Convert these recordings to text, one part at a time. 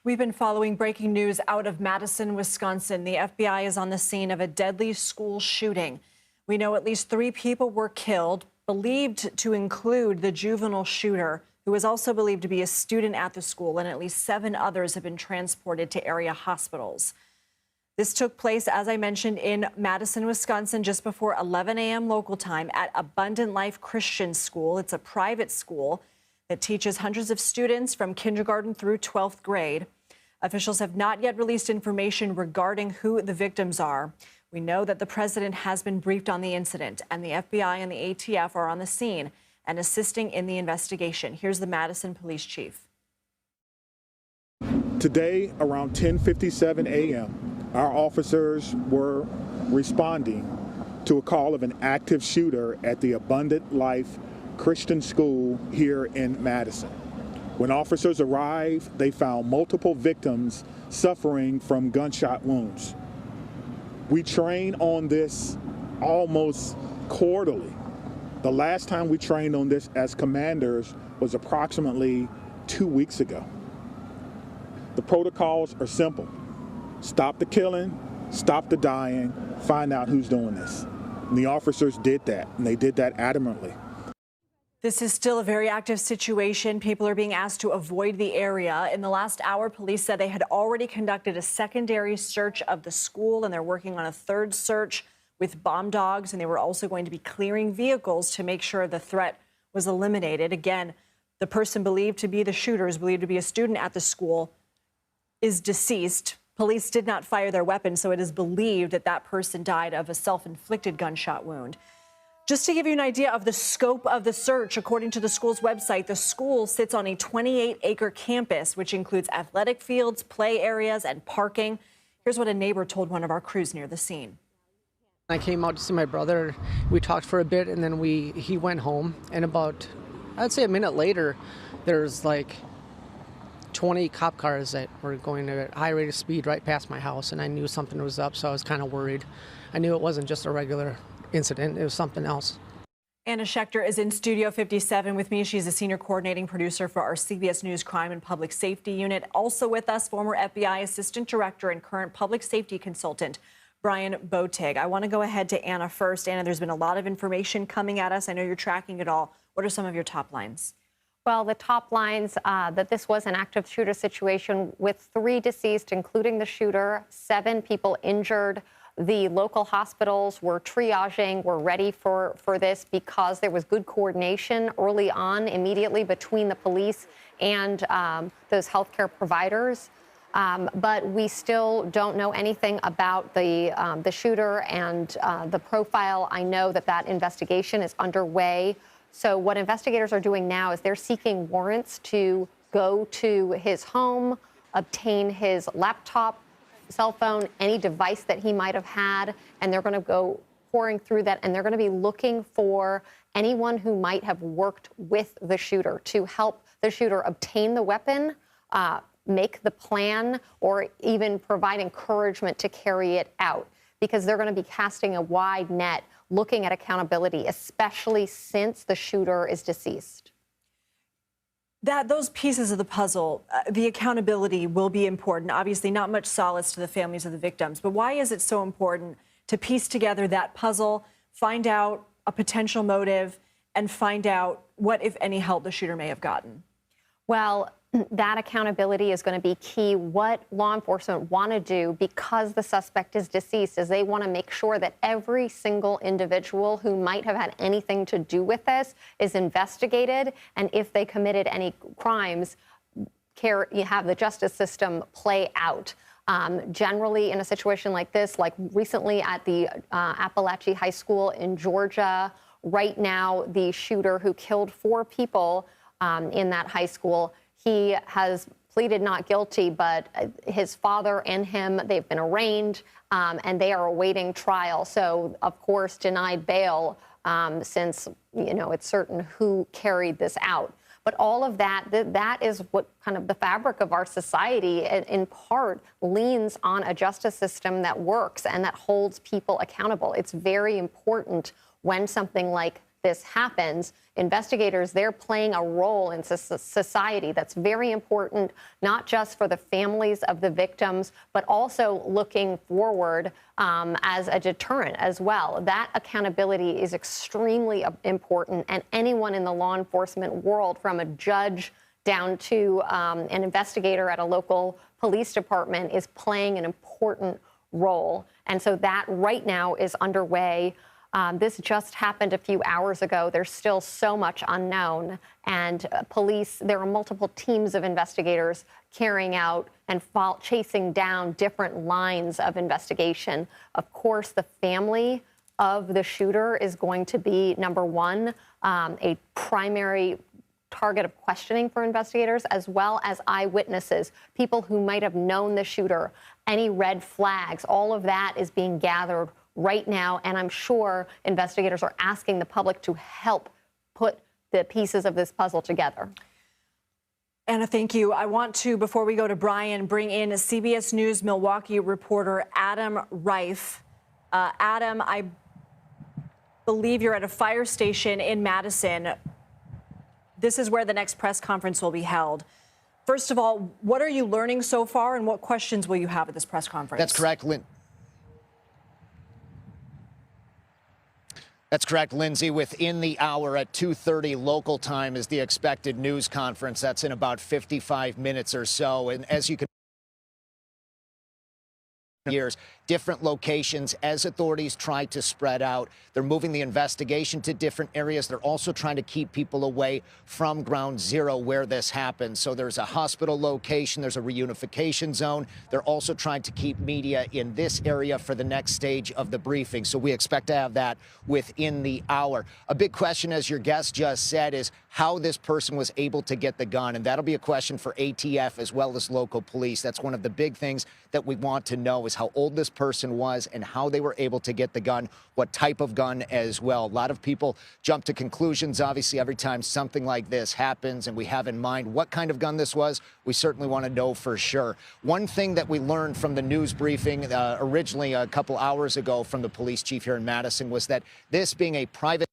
We've been following breaking news out of Madison, Wisconsin. The FBI is on the scene of a deadly school shooting. We know at least 3 people were killed, believed to include the juvenile shooter, who is also believed to be a student at the school, and at least 7 others have been transported to area hospitals. This took place, as I mentioned, in Madison, Wisconsin, just before 11 a.m. local time at Abundant Life Christian School. It's a private school that teaches hundreds of students from kindergarten through 12th grade. Officials have not yet released information regarding who the victims are. We know that the president has been briefed on the incident, and the FBI and the ATF are on the scene and assisting in the investigation. Here's the Madison police chief. Today, around 10:57 a.m., our officers were responding to a call of an active shooter at the Abundant Life Christian School here in Madison. When officers arrived, they found multiple victims suffering from gunshot wounds. We train on this almost quarterly. The last time we trained on this as commanders was approximately 2 weeks ago. The protocols are simple. Stop the killing, stop the dying, find out who's doing this. And the officers did that, and they did that adamantly. This is still a very active situation. People are being asked to avoid the area. In the last hour, police said they had already conducted a secondary search of the school, and they're working on a third search with bomb dogs, and they were also going to be clearing vehicles to make sure the threat was eliminated. Again, the person believed to be the shooter, is believed to be a student at the school, is deceased. Police did not fire their weapon, so it is believed that that person died of a self-inflicted gunshot wound. Just to give you an idea of the scope of the search, according to the school's website, the school sits on a 28-acre campus, which includes athletic fields, play areas, and parking. Here's what a neighbor told one of our crews near the scene. I came out to see my brother. We talked for a bit, and then he went home. And about, I'd say a minute later, there's like 20 cop cars that were going at a high rate of speed right past my house, and I knew something was up, so I was kind of worried. I knew it wasn't just a regular incident, it was something else. Anna Schecter is in Studio 57 with me. She's a senior coordinating producer for our CBS News Crime and Public Safety Unit. Also with us, former FBI Assistant Director and current Public Safety Consultant, Brian Boetig. I want to go ahead to Anna first. Anna, there's been a lot of information coming at us. I know you're tracking it all. What are some of your top lines? Well, the top lines that this was an active shooter situation with 3 deceased, including the shooter, 7 people injured. The local hospitals were triaging, were ready for this because there was good coordination early on, immediately between the police and those healthcare providers. But we still don't know anything about the shooter and the profile. I know that investigation is underway. So what investigators are doing now is they're seeking warrants to go to his home, obtain his laptop, cell phone, any device that he might have had, and they're going to go pouring through that, and they're going to be looking for anyone who might have worked with the shooter to help the shooter obtain the weapon, make the plan, or even provide encouragement to carry it out, because they're going to be casting a wide net looking at accountability, especially since the shooter is deceased. Those pieces of the puzzle, the accountability will be important. Obviously, not much solace to the families of the victims. But why is it so important to piece together that puzzle, find out a potential motive, and find out what, if any, help the shooter may have gotten? Well, that accountability is going to be key. What law enforcement want to do, because the suspect is deceased, is they want to make sure that every single individual who might have had anything to do with this is investigated, and if they committed any crimes, you have the justice system play out. Generally, in a situation like this, like recently at the Appalachia High School in Georgia, right now the shooter who killed 4 people in that high school, he has pleaded not guilty, but his father and him, they've been arraigned, and they are awaiting trial. So, of course, denied bail since, it's certain who carried this out. But all of that is what kind of the fabric of our society, in part, leans on a justice system that works and that holds people accountable. It's very important when something like this happens, investigators, they're playing a role in society that's very important, not just for the families of the victims, but also looking forward as a deterrent as well. That accountability is extremely important, and anyone in the law enforcement world, from a judge down to an investigator at a local police department, is playing an important role. And so that right now is underway. This just happened a few hours ago. There's still so much unknown. And police, there are multiple teams of investigators carrying out and chasing down different lines of investigation. Of course, the family of the shooter is going to be, number one, a primary target of questioning for investigators, as well as eyewitnesses, people who might have known the shooter, any red flags. All of that is being gathered right now, and I'm sure investigators are asking the public to help put the pieces of this puzzle together. Anna, thank you. I want to, before we go to Brian, bring in CBS News Milwaukee reporter Adam Rife. Adam, I believe you're at a fire station in Madison. This is where the next press conference will be held. First of all, what are you learning so far, and what questions will you have at this press conference? That's correct, That's correct, Lindsay. Within the hour at 2:30 local time is the expected news conference. That's in about 55 minutes or so. And as you can years, different locations as authorities try to spread out. They're moving the investigation to different areas. They're also trying to keep people away from ground zero where this happened. So there's a hospital location, there's a reunification zone. They're also trying to keep media in this area for the next stage of the briefing. So we expect to have that within the hour. A big question, as your guest just said, is how this person was able to get the gun. And that'll be a question for ATF as well as local police. That's one of the big things that we want to know, is how old this person was and how they were able to get the gun, what type of gun as well. A lot of people jump to conclusions, obviously, every time something like this happens and we have in mind what kind of gun this was. We certainly want to know for sure. One thing that we learned from the news briefing originally a couple hours ago from the police chief here in Madison was that this being a private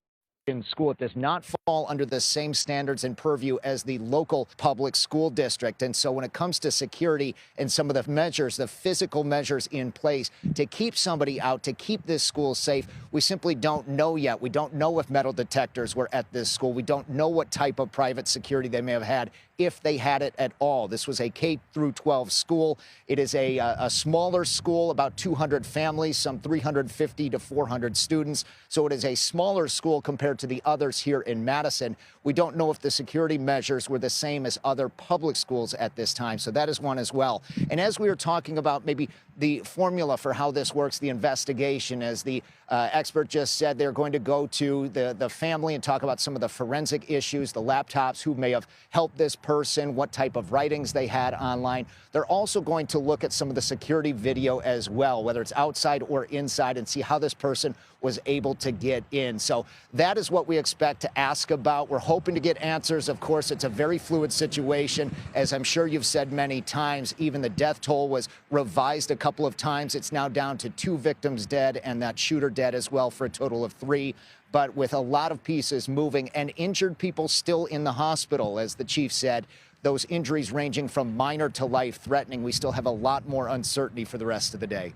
in school, it does not fall under the same standards and purview as the local public school district. And so when it comes to security and some of the measures, the physical measures in place to keep somebody out, to keep this school safe, we simply don't know yet. We don't know if metal detectors were at this school. We don't know what type of private security they may have had, if they had it at all. This was a K through 12 school. It is a smaller school, about 200 families, some 350 to 400 students. So it is a smaller school compared to the others here in Madison. We don't know if the security measures were the same as other public schools at this time. So that is one as well. And as we were talking about maybe the formula for how this works, the investigation, as the expert just said, they're going to go to the family and talk about some of the forensic issues, the laptops, who may have helped this person, what type of writings they had online. They're also going to look at some of the security video as well, whether it's outside or inside, and see how this person was able to get in. So that is what we expect to ask about. We're hoping to get answers. Of course, it's a very fluid situation. As I'm sure you've said many times, even the death toll was revised a couple of times. It's now down to 2 victims dead and that shooter dead as well, for a total of 3. But with a lot of pieces moving and injured people still in the hospital, as the chief said, those injuries ranging from minor to life-threatening, we still have a lot more uncertainty for the rest of the day.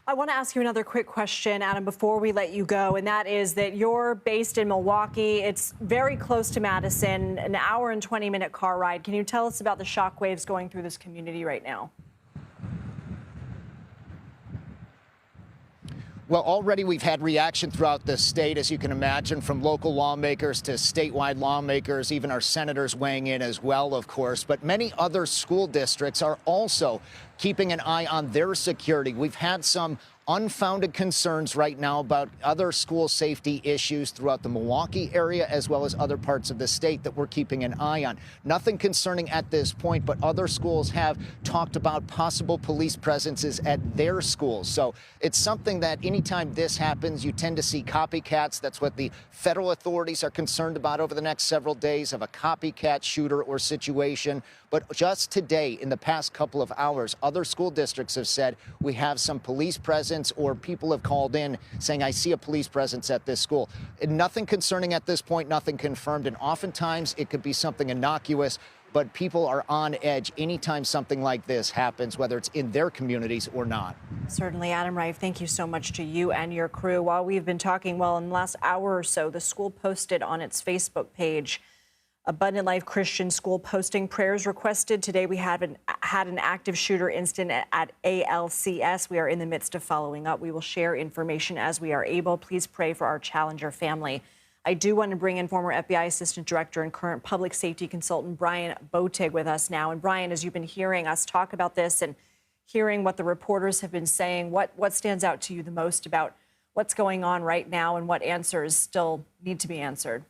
I want to ask you another quick question, Adam, before we let you go, and that is that you're based in Milwaukee. It's very close to Madison, an hour and 20-minute car ride. Can you tell us about the shockwaves going through this community right now? Well, already we've had reaction throughout the state, as you can imagine, from local lawmakers to statewide lawmakers, even our senators weighing in as well, of course. But many other school districts are also keeping an eye on their security. We've had some unfounded concerns right now about other school safety issues throughout the Milwaukee area, as well as other parts of the state that we're keeping an eye on. Nothing concerning at this point, but other schools have talked about possible police presences at their schools. So it's something that anytime this happens, you tend to see copycats. That's what the federal authorities are concerned about over the next several days, of a copycat shooter or situation. But just today, in the past couple of hours, other school districts have said we have some police presence, or people have called in saying, I see a police presence at this school. And nothing concerning at this point, nothing confirmed. And oftentimes it could be something innocuous, but people are on edge anytime something like this happens, whether it's in their communities or not. Certainly, Adam Rife, thank you so much to you and your crew. While we've been talking, well, in the last hour or so, the school posted on its Facebook page, Abundant Life Christian School, posting prayers requested. Today we had an active shooter incident at ALCS. We are in the midst of following up. We will share information as we are able. Please pray for our Challenger family. I do want to bring in former FBI Assistant Director and current public safety consultant Brian Boetig with us now. And Brian, as you've been hearing us talk about this and hearing what the reporters have been saying, what stands out to you the most about what's going on right now and what answers still need to be answered?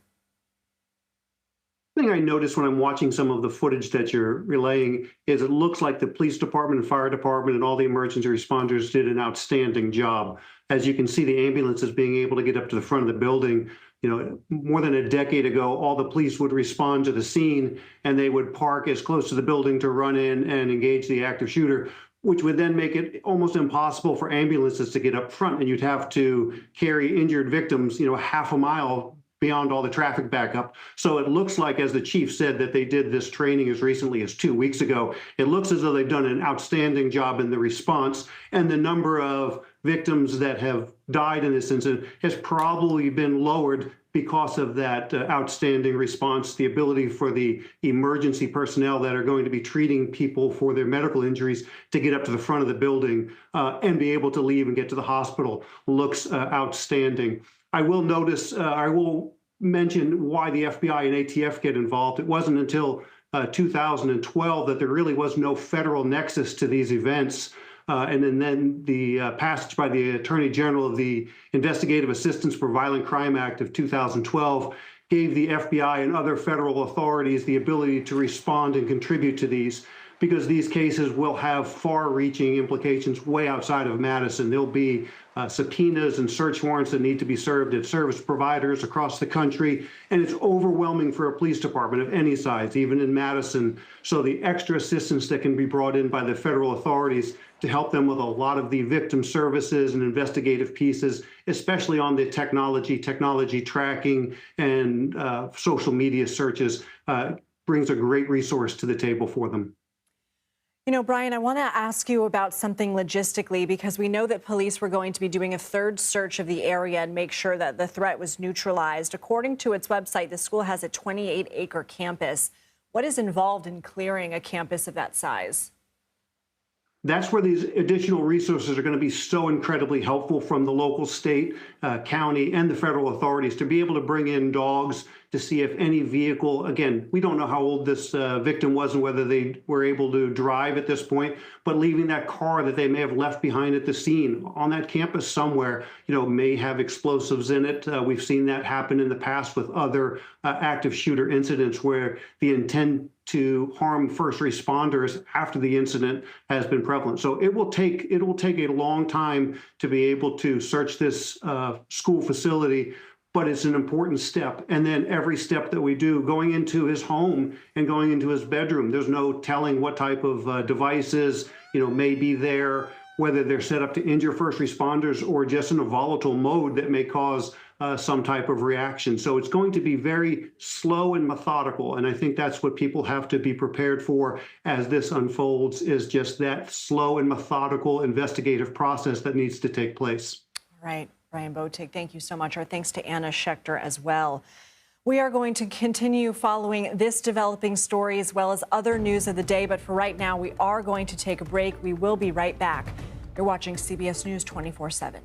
The thing I noticed when I'm watching some of the footage that you're relaying is it looks like the police department and fire department and all the emergency responders did an outstanding job. As you can see, the ambulances being able to get up to the front of the building. You know, more than a decade ago, all the police would respond to the scene and they would park as close to the building to run in and engage the active shooter, which would then make it almost impossible for ambulances to get up front. And you'd have to carry injured victims, you know, half a mile beyond all the traffic backup. So it looks like, as the chief said, that they did this training as recently as 2 weeks ago. It looks as though they've done an outstanding job in the response, and the number of victims that have died in this incident has probably been lowered because of that outstanding response, the ability for the emergency personnel that are going to be treating people for their medical injuries to get up to the front of the building and be able to leave and get to the hospital looks outstanding. I will mention why the FBI and ATF get involved. It wasn't until 2012 that there really was no federal nexus to these events. And then the passage by the Attorney General of the Investigative Assistance for Violent Crime Act of 2012 gave the FBI and other federal authorities the ability to respond and contribute to these, because these cases will have far-reaching implications way outside of Madison. There'll be subpoenas and search warrants that need to be served at service providers across the country, and it's overwhelming for a police department of any size, even in Madison. So the extra assistance that can be brought in by the federal authorities to help them with a lot of the victim services and investigative pieces, especially on the technology tracking and social media searches, brings a great resource to the table for them. You know, Brian, I want to ask you about something logistically, because we know that police were going to be doing a third search of the area and make sure that the threat was neutralized. According to its website, the school has a 28-acre campus. What is involved in clearing a campus of that size? That's where these additional resources are going to be so incredibly helpful from the local, state, county, and the federal authorities to be able to bring in dogs to see if any vehicle, again, we don't know how old this victim was and whether they were able to drive at this point, but leaving that car that they may have left behind at the scene on that campus somewhere, you know, may have explosives in it. We've seen that happen in the past with other active shooter incidents where the intent to harm first responders after the incident has been prevalent. So it will take a long time to be able to search this school facility, but it's an important step. And then every step that we do, going into his home and going into his bedroom, there's no telling what type of devices, you know, may be there, whether they're set up to injure first responders or just in a volatile mode that may cause some type of reaction. So it's going to be very slow and methodical. And I think that's what people have to be prepared for as this unfolds, is just that slow and methodical investigative process that needs to take place. Right. Brian Boetig, thank you so much. Our thanks to Anna Schecter as well. We are going to continue following this developing story as well as other news of the day. But for right now, we are going to take a break. We will be right back. You're watching CBS News 24/7.